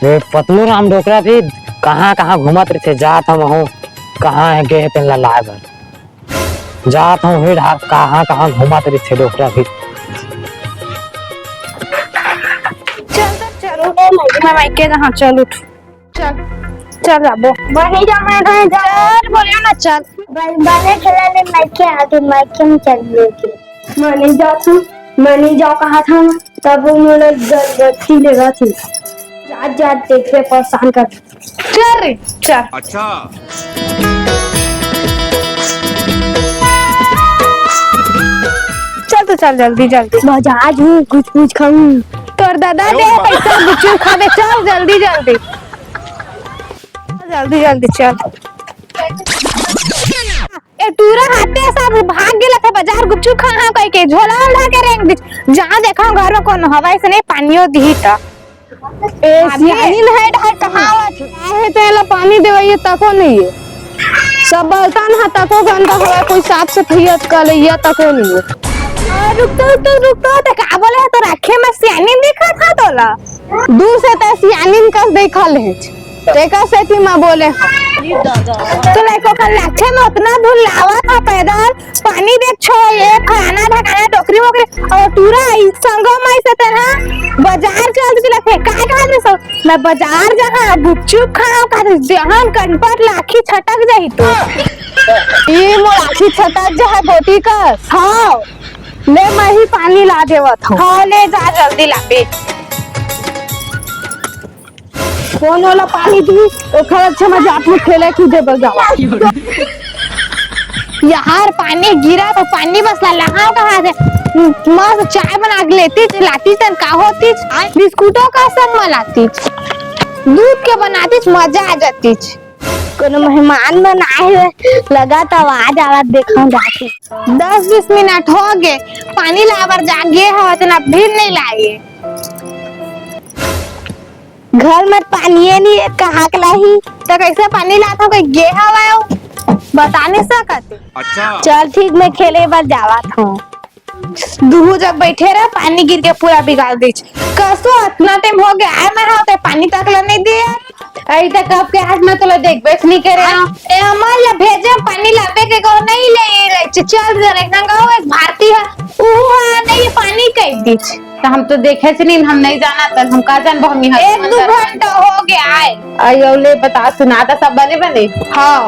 वे पतलू राम डोकरा भी कहाँ कहाँ घूमत रहे जात हम हूँ कहाँ है गए पे लाए भर जात हूँ फिर कहाँ कहाँ घूमत रहे डोकरा भी चलो मैं माइके हाँ चल उठ चल चल आबो वही जा मैं कहीं जा चल बोलियो ना चल बाले खेलने माइके आगे माइके में चल लोगे मैंने जाओ कहा था तब उन्होंने गलती लगा थी जात जात देखे परेशान कर चल रे चल अच्छा चल तो चल जल्दी जल्दी बाजार हूँ कुछ खाऊं तोर दादा दे पैसा गुच्चू खावे चल जल्दी जल्दी जल्दी जल्दी चल ए तूरा हाथे सब भाग गेला था बाजार गुच्चू खा कह के झोला उड़ा के रेंग दी जहां देखा घर में कौन हवा से नहीं पानियो दी त ए सियानी है ढाई कहां आवत है तेला पानी देवइए तको नहीं है सब बर्तन है तको गंदा हवा कोई साफ सफाई कर लिया तको नहीं है रुक तो का बोले तो रखे में सियानी दिखा था तोला दूर से त सियानी का देखल है तेका से कि मैं बोले तो लाइको कल लाखे में उतना धूल लावा था पैदल पानी देख छो ये खाना ढकाना टोकरी वोकरी और पूरा संगो में से तरह बाजार चल के लखे का रे सो मैं बाजार जहां गुपचुप खाओ का जहां कनपट लाखी छटक जाई तो ये मो लाखी छटक जा है बोटी का हां ले मैं ही पानी ला देवत हूं हां ले जा जल्दी ला पे कौन वाला पानी दी ओखर अच्छा मजाक में खेले कूदे बजावा यार पानी गिरा तो पानी बस लगाओ कहां से मस्त चाय बना के लेती लाती तन का होती बिस्कुटों का सब मलाती दूध के बनाती मजा आ जाती कोनो मेहमान में आए लगा तो आवाज आवाज देखा जाके 10-20 मिनट हो गए पानी लावर जागे है इतना भीड़ नहीं लाए घर में पानी नहीं है कहाँ के लाही तो कैसे पानी लाता कोई गे हवा बता नहीं सकते अच्छा चल ठीक मैं खेले बार जावा था दूह जब बैठे रहा पानी गिर के पूरा बिगाड़ दी कसो इतना टाइम हो गया आए मैं होते पानी तक ला नहीं दिया अभी तक कब के आज मैं तो देख बेच नहीं करे ए हमार ला भेजे पानी लावे के को नहीं ले चल जरा नंगा एक भारती है ओह नहीं पानी कह दी तो हम तो देखे से नहीं हम नहीं जाना तन हम का जान हम यहाँ 1-2 घंटा हो गया है आयो ले बता सुना था सब बने हाँ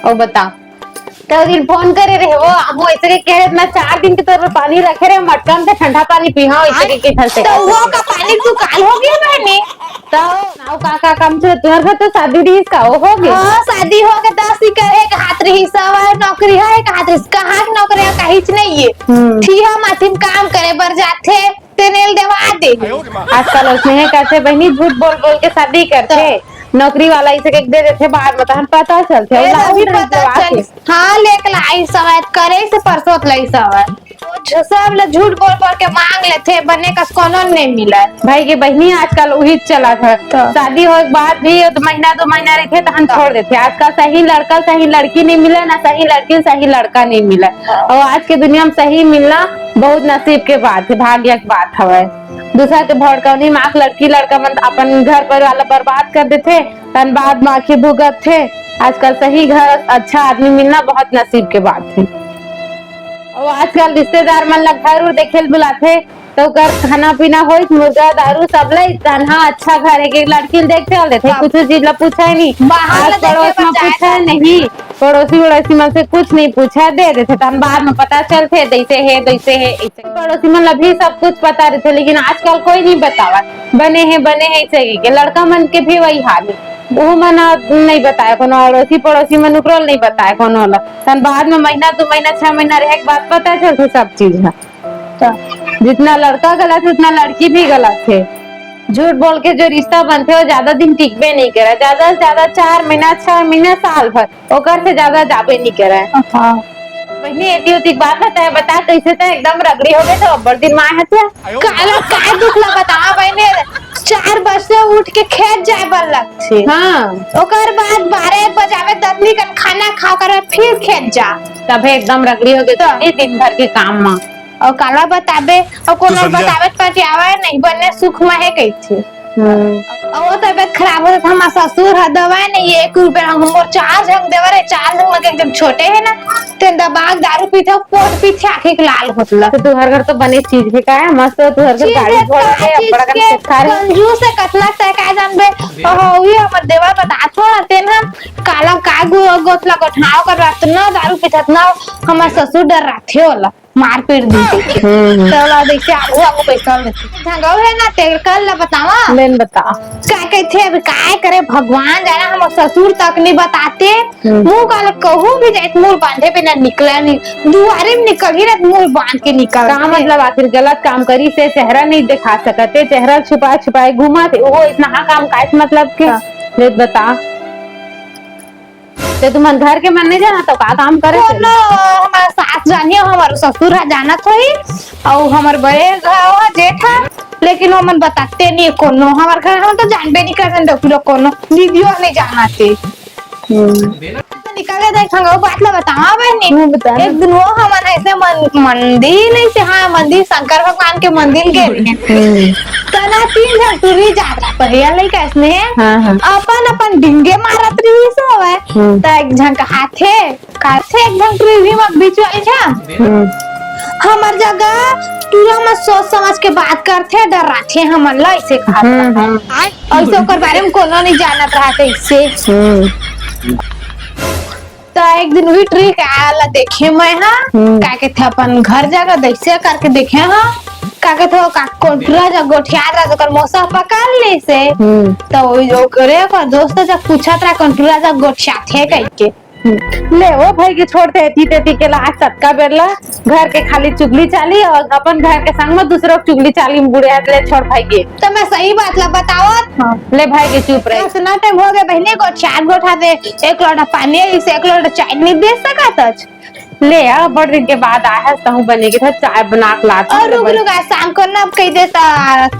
और बता तो दिन फोन करे रहे वो हम ऐसे के कह रहे मैं 4 दिन के तरफ पानी रखे रहे मटकन से ठंडा पानी पीहा ऐसे के ठल से तो वो का पानी तू काल हो गया बहने तो नाउ काका काम से तुम्हारे घर तो शादी रही इसका हो गया हां शादी हो के 10 ही करे एक हाथ रही सब नौकरी है एक हाथ कहां नौकरी है कहिच नहीं है ठीक है माथिन काम करे बर जाते तेनेल देवा दे आजकल उसने है कैसे बहनी झूठ बोल बोल के शादी करते नौकरी वाला इसे एक दे देते बाहर में तहन पता चलते अभी पता चल हां लेके लाई सवाल करे से परसों लाई सवाल सब लोग झूठ बोल बोल के मांग लेते बने का कोनो नहीं मिला भाई के बहनी आजकल वही चला था शादी हो के बाद भी तो महीना 2 महीना रखे तहन छोड़ देते आजकल सही लड़का सही लड़की नहीं मिला ना सही लड़की सही लड़का नहीं मिला और आज के दुनिया में सही मिलना बहुत नसीब के बात है भाग्य की बात है दूसरा के भड़कौनी माँ लड़की लड़का मन अपन घर पर वाला बर्बाद कर देते तन बाद माँ की भुगत थे आजकल सही घर अच्छा आदमी मिलना बहुत नसीब के बात है और आजकल रिश्तेदार मन लग घर देखे बुलाते तो कर खाना पीना हो मुर्गा दारू सब ले हाँ अच्छा घर है लड़की देख चल देते कुछ चीज ला पूछा है नहीं बाहर पड़ोस में पूछा नहीं पड़ोसी वड़ोसी मन से कुछ नहीं पूछा दे देते तन बाद में पता चलते दैसे है ऐसे पड़ोसी मन भी सब कुछ पता रहते लेकिन आजकल कोई नहीं बतावा बने हैं ऐसे के लड़का मन के भी वही हाल है वो मना नहीं बताया कोनो अड़ोसी पड़ोसी मन उकरो नहीं बताया कोनो ला तन बाद में महीना 2 महीना 6 महीना रहे के बाद पता चलते सब चीज है तो जितना लड़का गलत है उतना लड़की भी गलत है झूठ बोल के जो रिश्ता बनते हो ज्यादा दिन टिकबे नहीं करे ज्यादा से ज्यादा 4 महीना 6 महीना साल भर ओकर से ज्यादा जाबे नहीं करे बहनी एती बात बता कैसे तो एकदम रगड़ी हो गए तो बड़ दिन माँ है काला काय दुख लगा बता बहने 4 बजे उठ के खेत जाए बर लगथे हां ओकर बाद 12 बजावे दतनी का खाना खा कर फिर खेत जा तब एकदम रगड़ी हो गई तो दिन भर के काम में और काला बताबे और कोनो बतावे पर आवे नहीं बने सुख में है कैसे और वो तबियत खराब होता था हमारा ससुर है दवाई नहीं 1 रुपया हम और 4 झंग देवर है 4 झंग में जब छोटे है ना ते दबाग दारू पीते पोट पीछे आंखें लाल होतला तो तुहर घर तो बने चीज के का है मस्त तुहर घर गाड़ी घोड़ा है बड़ा कर खा रहे कंजूस है कतना तय का जानबे ओ ये हमर देवर बता छोड़ तेन हम काला का गोतला गोठाव कर रात ना दारू पीतत ना हमार ससुर डर राथे होला मार पीट दी तला देखते आगू आगू पैसा झंगाव है ना तेल कल ला बतावा लेन बता क्या कहते अब काय करे भगवान जाना हम ससुर तक नहीं बताते मुंह काल कहूं भी जाए मुंह बांधे पे ना निकला नहीं दुआरे में निकल ही ना मुंह बांध के निकल का मतलब आखिर गलत काम करी से चेहरा नहीं दिखा सकते चेहरा छुपा छुपाए घुमा थे वो इतना हाँ काम का मतलब के ले बता ते तुम घर के मन नहीं जाना तो का काम करे कोनो हमारा सास जानिए हमारे ससुर है जाना थोड़ी और हमारे बड़े घर जेठ है लेकिन वो मन बताते नहीं कोनो हमारे घर हम तो जानबे नहीं करते डॉक्टर कोनो दीदियों नहीं जाना थे निकल गए देखेंगे वो बात ला बतावा बहनी एक दिन वो हमारे ऐसे मंदिर नहीं से हाँ मंदिर शंकर भगवान के मंदिर गए तना 3 जन टूरी जाता पहिया लई कैसने अपन अपन डिंगे मारत रही सो है तो एक जन का हाथे काथे एक जन टूरी में बीच वाली छा हमार जगह पूरा में सोच समझ के बात करते डर रहे हमन ला ऐसे खाते ऐसे ओकर बारे में कोनो नहीं जानत रहते इससे तो एक दिन वही ट्रिक आला देखे मैं हाँ का के थे अपन घर जाकर दैसे करके देखे हाँ का के थे का कोठरा जा गोठिया रा तो मौसा पकड़ ले से तो वो जो करे का दोस्त जब पूछा था कोठरा जा गोठिया थे कह के ले वो भाई के छोड़ते थी के ला सटका बेरला घर के खाली चुगली चाली और अपन घर के संग में दूसरों की चुगली चाली में बुढ़िया ले छोड़ भाई के तो मैं सही बात ला बतावत ले भाई के चुप रहे सुना टाइम हो गया बहने को 4 गोठा दे 1 लोटा पानी इसे 1 लोटा चाय नहीं दे सका तच ले यार बड़ दिन के बाद आया सहू बने के था चाय बना के लाता और रुक शाम को ना अब कह देता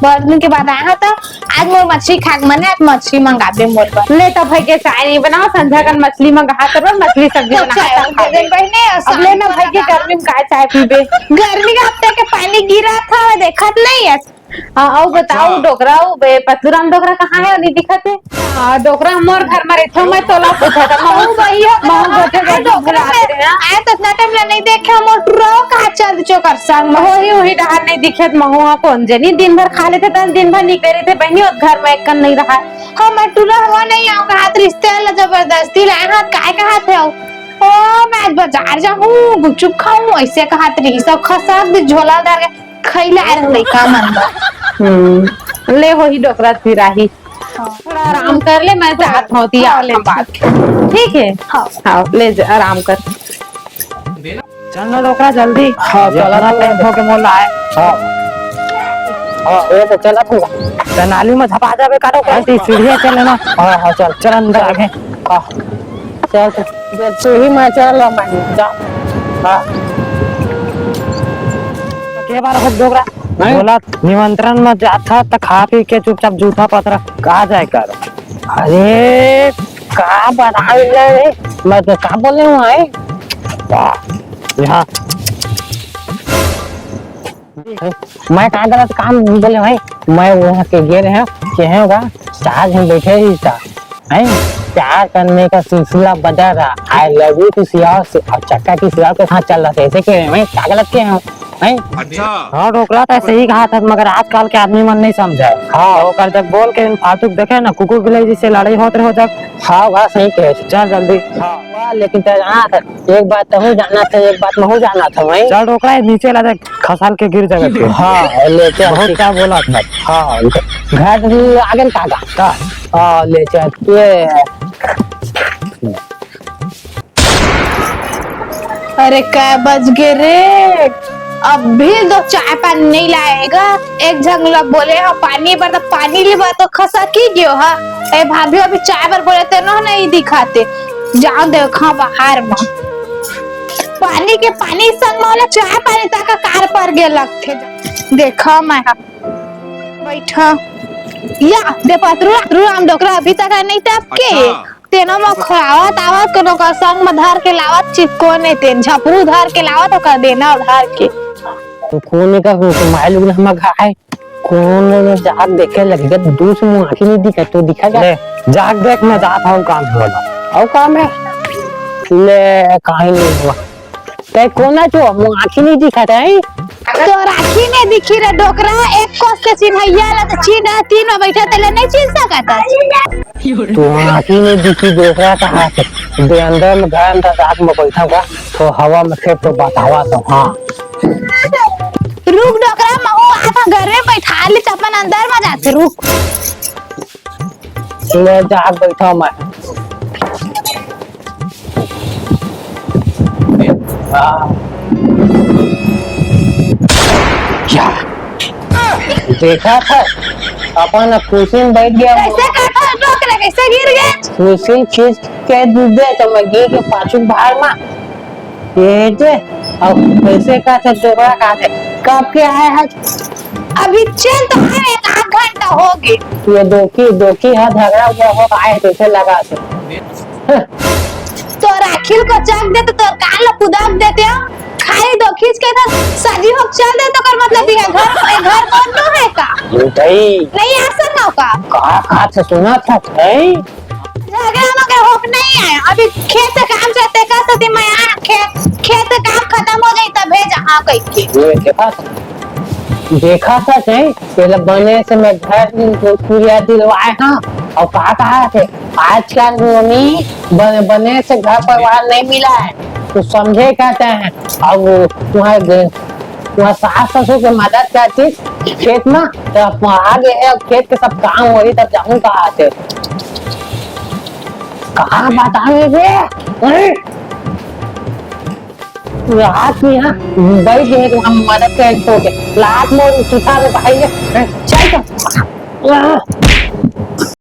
बड़ दिन के बाद आया था आज मोर मछली खाक मने आज मछली मंगा दे मोर पर ले तो भाई के चाय नहीं बनाओ संध्या का मछली मंगा कर मछली सब्जी बना दे बहने अब ले ना भाई के गर्मी में काय चाय पीबे गर्मी का हफ्ते के पानी गिरा था देखत नहीं है आओ बताओ डोकरा पतलूराम डोकरा कहाँ है नहीं दिखते डोकरा मोर घर में रहते मैं तोला पूछा था महू भैया महू गोटे डोकरा आए तो इतना टाइम नहीं देखे मोर रो कहाँ चल चोकर संग वही डहार नहीं दिखे महू कौन जनी दिन भर खा लेते दिन भर निकले रहते बहनी और घर में एक नहीं रहा हम टूरा हुआ नहीं आओ कहा रिश्ते वाला जबरदस्ती लाए हाथ काय कहा थे ओ मैं बाजार जाऊँ गुपचुप खाऊं ऐसे कहा रही सब खसा झोला डाल के खैला रही का मन ले हो ही डोकरा फिराही थोड़ा आराम कर ले मैं जात होती बात ठीक है हाँ ले आराम कर चल ना डोकरा जल्दी हाँ चला ना टाइम हो के मोला है हाँ ये तो चला तू नाली में झपा जावे कारो कैसी सीढ़ियां चले ना हाँ चल चल अंदर आगे हाँ चल तू ही मैं चल मैं जा हाँ के बार हो डोकरा बोला निमंत्रण में जाता तो खा पी के चुपचाप जूठा पत्र कहा जाए कर अरे का बना ले मैं तो का बोले हूँ यहाँ मैं कहा गलत काम बोले भाई मैं वहाँ के गे रहे हैं होगा चार्ज में बैठे ही था प्यार करने का सिलसिला बजा रहा आई लव यू की सियार से और चक्का की सियार के साथ चल रहा था ऐसे क्यों मैं क्या गलत किए हैं अच्छा हाँ डोकरा तो ऐसे ही कहा था मगर आजकल के आदमी मन नहीं समझा हाँ होकर जब बोल के फालतू देखे ना कुकुर बिल्ली जिससे लड़ाई होते रहो जब हाँ वह सही कहे चल जल्दी हाँ लेकिन जाना था एक बात तो जाना था एक बात मैं जाना था वही चल डोकरा नीचे ला खसाल के गिर जगह हाँ लेके बहुत क्या बोला था हाँ घर भी आगे कागा हाँ ले चल अरे क्या बज गए रे अब भी दो चाय पानी नहीं लाएगा एक झंगला बोले हो पानी पर तो पानी ले तो खसा की गयो हा ए भाभी अभी चाय पर बोले तो ना नहीं दिखाते जाओ देखा बाहर में पानी के पानी संग वाला चाय पानी तक कार पर गे लगते देखा मैं बैठा या दे पतरू हम डोकरा अभी तक नहीं तब के तेना में खरावत आवत कोनो का संग में धार के लावत चिपको नहीं तेन झपरू धार के लावत तो कर देना धार के तो कोने का माय लोग हम गाय कौन जाग देखे लगेगा दूसरे मुंह आंखें नहीं दिखा तो दिखा जा जाग देख मैं जाता हूँ काम होगा और काम है ले कहीं नहीं हुआ ते कोना जो मुंह आंखें नहीं दिखाता है तो राखी ने दिखी रे डोकरा एक कोस से चिन्हैया ला तो चिन्ह तीन में बैठा तले नहीं चिन्ह सकता तो आंखें नहीं दिखी दूसरा कहा से दे अंदर में घर अंदर रात में बैठा हुआ तो हवा में खेप तो बतावा तो हाँ रुक डोकरा महू आता घर में बैठा ले अपन अंदर में जाते रुक ले जाग बैठा मैं क्या देखा था अपन कुर्सी में बैठ गया कैसे काटा डोकरा कैसे गिर गया कुर्सी चीज के दे तो मैं गिर के पाछू बाहर में ये जे अब कैसे का से दोबारा का से कब के आए हैं अभी चल तो है एक आध घंटा हो गए ये दोखी है झगड़ा हुआ हो आए कैसे लगा से तो राखिल को चक दे तो कान ला पुदाक देते हो खाई दो खींच के इधर सजी हो चल दे तो कर मतलब ये घर कौन नो है का नहीं आ सका का से सुना था नहीं झगड़ा मगर होक नहीं आया अभी खेत काम से का सती मैं आ खेत काम खत्म हो जाई तब भेज हां कह के ये देखा था नहीं पहले बने से मैं घर पूरा दिलवाए हाँ और कहा थे आजकल मम्मी बने से घर परिवार नहीं मिला है तो समझे कहते हैं अब तुम्हारे सास ससुर की मदद करती खेत में तो आगे है खेत के सब काम हो रही तब जाऊँ कहा थे कहाँ बताएंगे रात में यहाँ बैठ गए तो हम मदद कर छोड़ के लात में सुखा में भाई चल